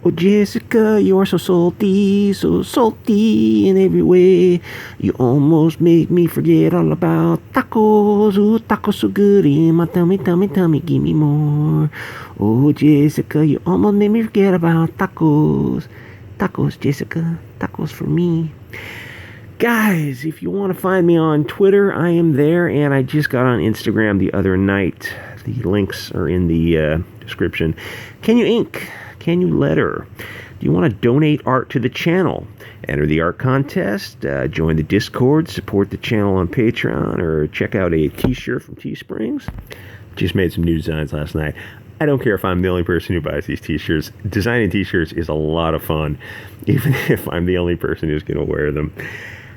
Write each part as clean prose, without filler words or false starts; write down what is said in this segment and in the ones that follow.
Oh, Jessica, you're so salty in every way. You almost make me forget all about tacos. Ooh, tacos so good in my tummy, tummy, tummy, give me more. Oh, Jessica, you almost made me forget about tacos. Tacos, Jessica, tacos for me. Guys, if you want to find me on Twitter, I am there, and I just got on Instagram the other night. The links are in the description. Can you ink? Can you letter? Do you want to donate art to the channel? Enter the art contest, join the Discord, support the channel on Patreon, or check out a t-shirt from Teesprings. Just made some new designs last night. I don't care if I'm the only person who buys these t-shirts. Designing t-shirts is a lot of fun, even if I'm the only person who's going to wear them.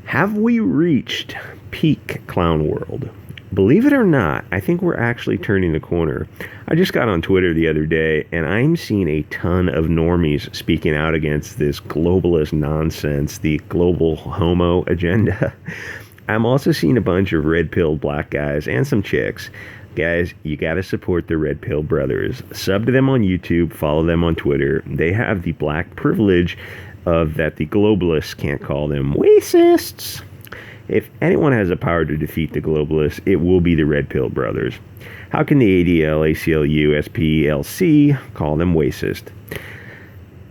Have we reached peak clown world? Believe it or not, I think we're actually turning the corner. I just got on Twitter the other day, and I'm seeing a ton of normies speaking out against this globalist nonsense, the global homo agenda. I'm also seeing a bunch of red-pilled black guys and some chicks. Guys, you gotta support the Red Pill Brothers. Sub to them on YouTube, follow them on Twitter. They have the black privilege of that the globalists can't call them racists. If anyone has the power to defeat the globalists, it will be the Red Pill Brothers. How can the ADL, ACLU, SPLC call them racist?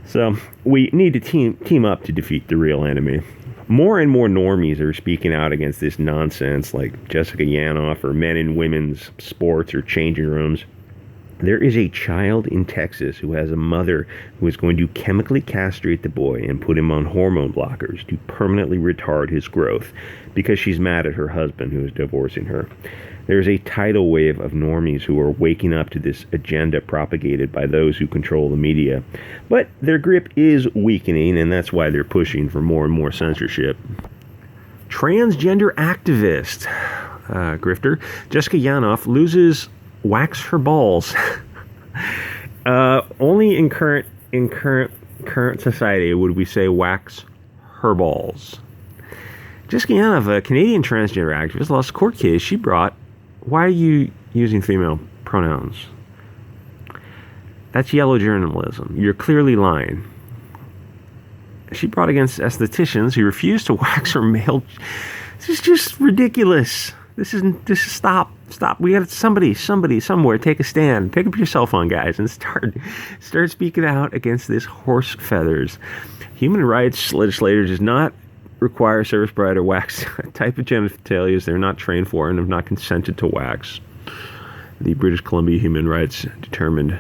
So, we need to team up to defeat the real enemy. More and more normies are speaking out against this nonsense, like Jessica Yaniv, or men in women's sports or changing rooms. There is a child in Texas who has a mother who is going to chemically castrate the boy and put him on hormone blockers to permanently retard his growth because she's mad at her husband who is divorcing her. There's a tidal wave of normies who are waking up to this agenda propagated by those who control the media. But their grip is weakening, and that's why they're pushing for more and more censorship. Transgender activist, grifter, Jessica Yaniv loses wax her balls. Only in current society would we say wax her balls. Jessica Yaniv, a Canadian transgender activist, lost a court case she brought. Why are you using female pronouns? That's yellow journalism. You're clearly lying. She brought against estheticians who refused to wax her male. This is just ridiculous. This is stop. We got somebody somewhere take a stand. Pick up your cell phone, guys, and start speaking out against this horse feathers. Human rights legislators does not require service bride or wax a type of genitalia they're not trained for and have not consented to wax. The British Columbia Human Rights determined.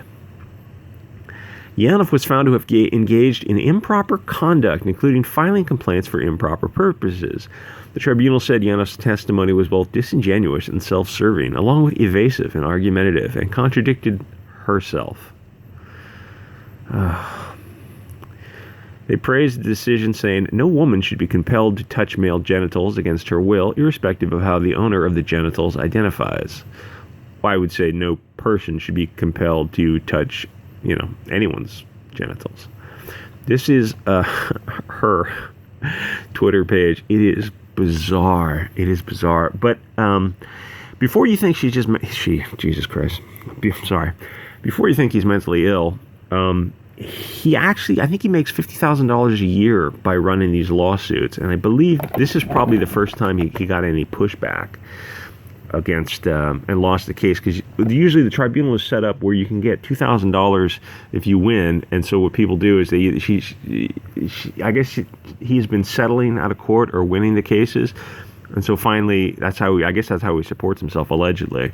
Yaniv was found to have engaged in improper conduct, including filing complaints for improper purposes. The tribunal said Yaniv's testimony was both disingenuous and self-serving, along with evasive and argumentative, and contradicted herself. They praised the decision, saying, "No woman should be compelled to touch male genitals against her will, irrespective of how the owner of the genitals identifies." Well, I would say no person should be compelled to touch, anyone's genitals. This is her Twitter page. It is bizarre. But before you think Jesus Christ. Sorry. Before you think he's mentally ill, I think he makes $50,000 a year by running these lawsuits, and I believe this is probably the first time he got any pushback against and lost the case, because usually the tribunal is set up where you can get $2,000 if you win, and so what people do is he's been settling out of court or winning the cases, and so finally that's how he supports himself, allegedly.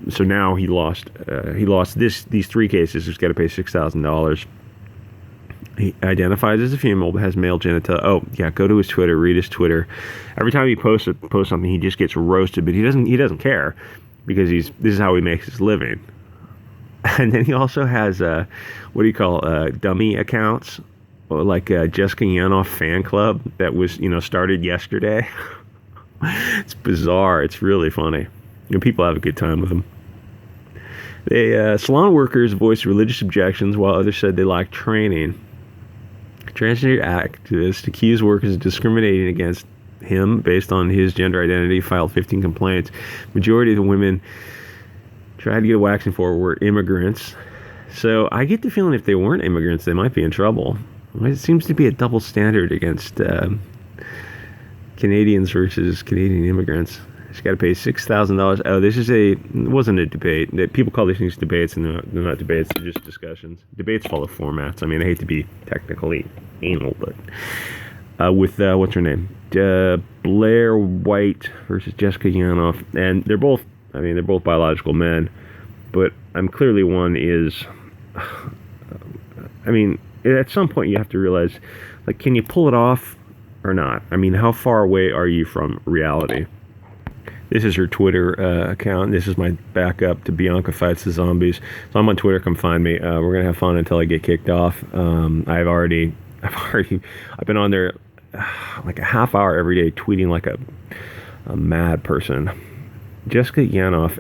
So now he lost these three cases. He's got to pay $6,000. He identifies as a female, but has male genitalia. Oh yeah, go to his Twitter, read his Twitter. Every time he posts something, he just gets roasted, but he doesn't care, because this is how he makes his living. And then he also has dummy accounts, like Jessica Yaniv fan club that was started yesterday. It's bizarre. It's really funny. People have a good time with them. Salon workers voiced religious objections, while others said they lacked training. Transgender activists accused workers of discriminating against him based on his gender identity, filed 15 complaints. Majority of the women tried to get a waxing for were immigrants. So I get the feeling if they weren't immigrants, they might be in trouble. It seems to be a double standard against Canadians versus Canadian immigrants. She's got to pay $6,000. Oh, it wasn't a debate. People call these things debates, and they're not debates, they're just discussions. Debates follow formats. I mean, I hate to be technically anal, but with, what's her name? Blair White versus Jessica Yaniv. And they're both biological men, but clearly one is, at some point you have to realize, like, can you pull it off or not? I mean, how far away are you from reality? This is her Twitter account. This is my backup to Bianca Fights the Zombies. So I'm on Twitter. Come find me. We're gonna have fun until I get kicked off. I've been on there like a half hour every day, tweeting like a mad person. Jessica Yaniv,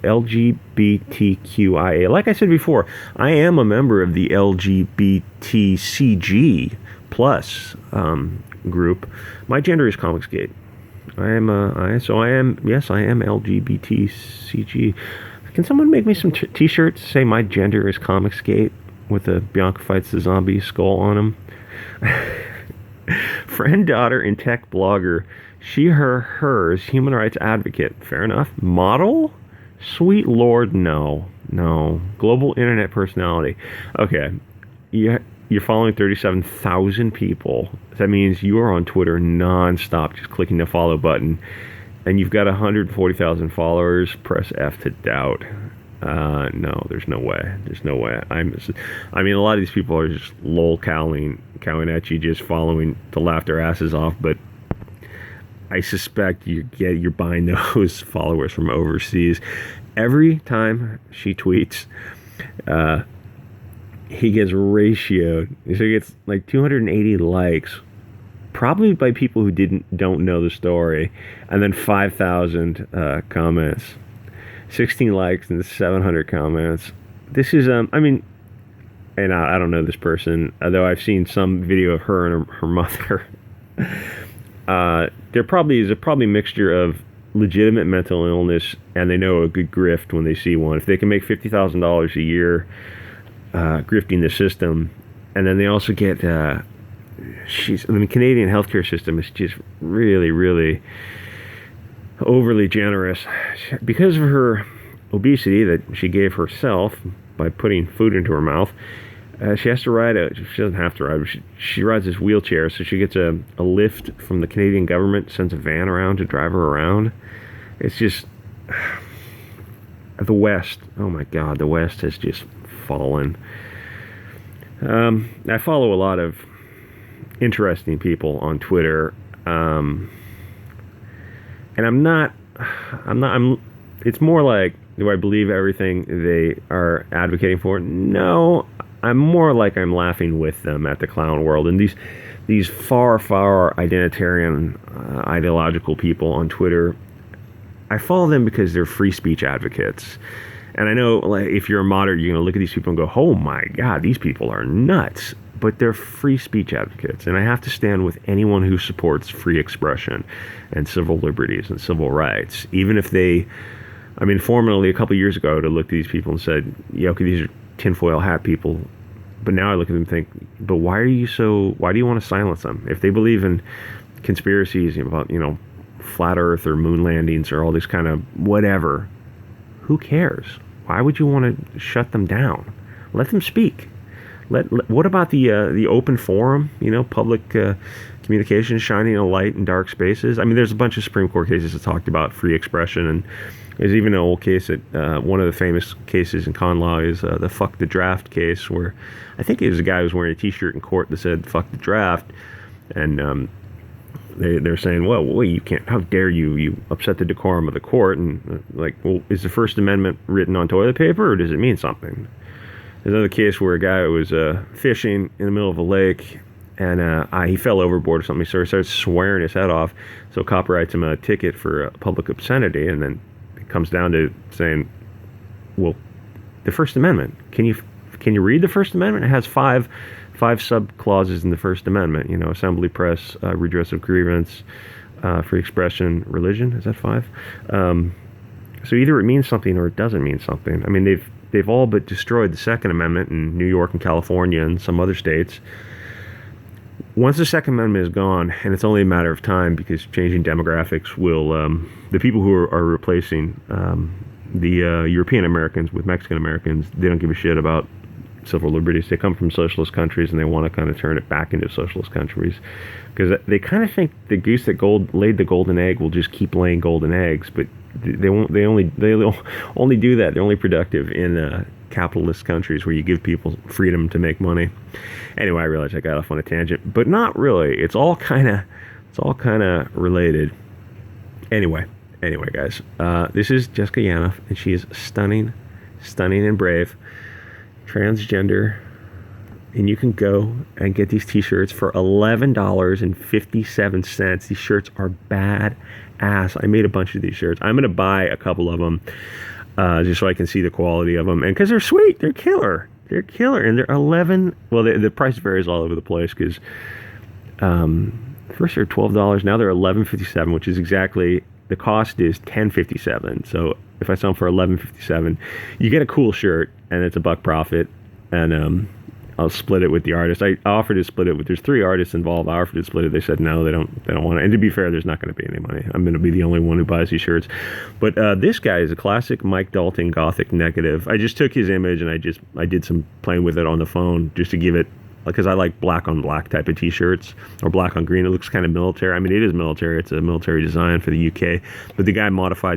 LGBTQIA. Like I said before, I am a member of the LGBTCG plus group. My gender is Comicsgate. I am LGBTCG. Can someone make me some t-shirts say my gender is Comicsgate with a Bianca Fights the Zombie skull on them? Friend, daughter, and tech blogger. She, her, hers, human rights advocate. Fair enough. Model? Sweet Lord, no. Global internet personality. Okay. You're following 37,000 people. That means you are on Twitter nonstop, just clicking the follow button. And you've got 140,000 followers. Press F to doubt. No, there's no way. There's no way. A lot of these people are just cowing at you, just following to laugh their asses off. But I suspect you're buying those followers from overseas. Every time she tweets, he gets ratioed. So he gets like 280 likes, probably by people who don't know the story, and then 5,000 comments, 16 likes and 700 comments. This is and I don't know this person, although I've seen some video of her and her mother. There probably is a mixture of legitimate mental illness, and they know a good grift when they see one. If they can make $50,000 a year grifting the system, and then they also get the Canadian healthcare system is just really, really overly generous because of her obesity that she gave herself by putting food into her mouth. She has to ride she doesn't have to ride, but she rides this wheelchair, so she gets a lift from the Canadian government, sends a van around to drive her around. It's just the West. Oh my God, the West has just fallen. I follow a lot of interesting people on Twitter, and it's more like, do I believe everything they are advocating for? No, I'm more like I'm laughing with them at the clown world. And these far identitarian, ideological people on Twitter, I follow them because they're free speech advocates. And I know, like, if you're a moderate, you're going to look at these people and go, oh my God, these people are nuts. But they're free speech advocates. And I have to stand with anyone who supports free expression and civil liberties and civil rights. Even if formerly a couple of years ago, I would have looked at these people and said, yeah, okay, these are tinfoil hat people. But now I look at them and think, but why do you want to silence them? If they believe in conspiracies about, flat earth or moon landings or all this kind of whatever, who cares? Why would you want to shut them down? Let them speak. What about the open forum? Public communication, shining a light in dark spaces. There's a bunch of Supreme Court cases that talked about free expression, and there's even an old case that one of the famous cases in con law is the "fuck the draft" case, where I think it was a guy who was wearing a T-shirt in court that said "fuck the draft," and they're saying, well, you can't. How dare you? You upset the decorum of the court. And is the First Amendment written on toilet paper, or does it mean something? There's another case where a guy was fishing in the middle of a lake, and he fell overboard or something. So he starts swearing his head off. So cop writes him a ticket for public obscenity, and then it comes down to saying, well, the First Amendment. Can you read the First Amendment? It has five sub clauses in the First Amendment. Assembly, press, redress of grievance, free expression, religion. Is that 5? So either it means something or it doesn't mean something. they've all but destroyed the Second Amendment in New York and California and some other states. Once the Second Amendment is gone, and it's only a matter of time because changing demographics will, the people who are replacing the European Americans with Mexican Americans, they don't give a shit about civil liberties. They come from socialist countries and they want to kind of turn it back into socialist countries because they kind of think the goose that laid the golden egg will just keep laying golden eggs, but they won't. They only do that. They're only productive in capitalist countries where you give people freedom to make money. Anyway, I realize I got off on a tangent, but not really. It's all kind of related. Anyway, guys, this is Jessica Yaniv, and she is stunning and brave, transgender, and you can go and get these t-shirts for $11.57. These shirts are bad ass. I made a bunch of these shirts. I'm gonna buy a couple of them just so I can see the quality of them, and because they're sweet, they're killer, and they're 11. Well, the price varies all over the place because first they're $12, now they're $11.57, which is exactly, the cost is $10.57. So if I sell them for $11.57, you get a cool shirt, and it's $1 profit, and I'll split it with the artist. I offered to split it with, there's 3 artists involved. I offered to split it. They said no, they don't want it. And to be fair, there's not going to be any money. I'm going to be the only one who buys these shirts. But this guy is a classic Mike Dalton Gothic negative. I just took his image and I did some playing with it on the phone just to give it, because I like black on black type of t-shirts, or black on green. It looks kind of military. I mean, it is military. It's a military design for the UK. But the guy modified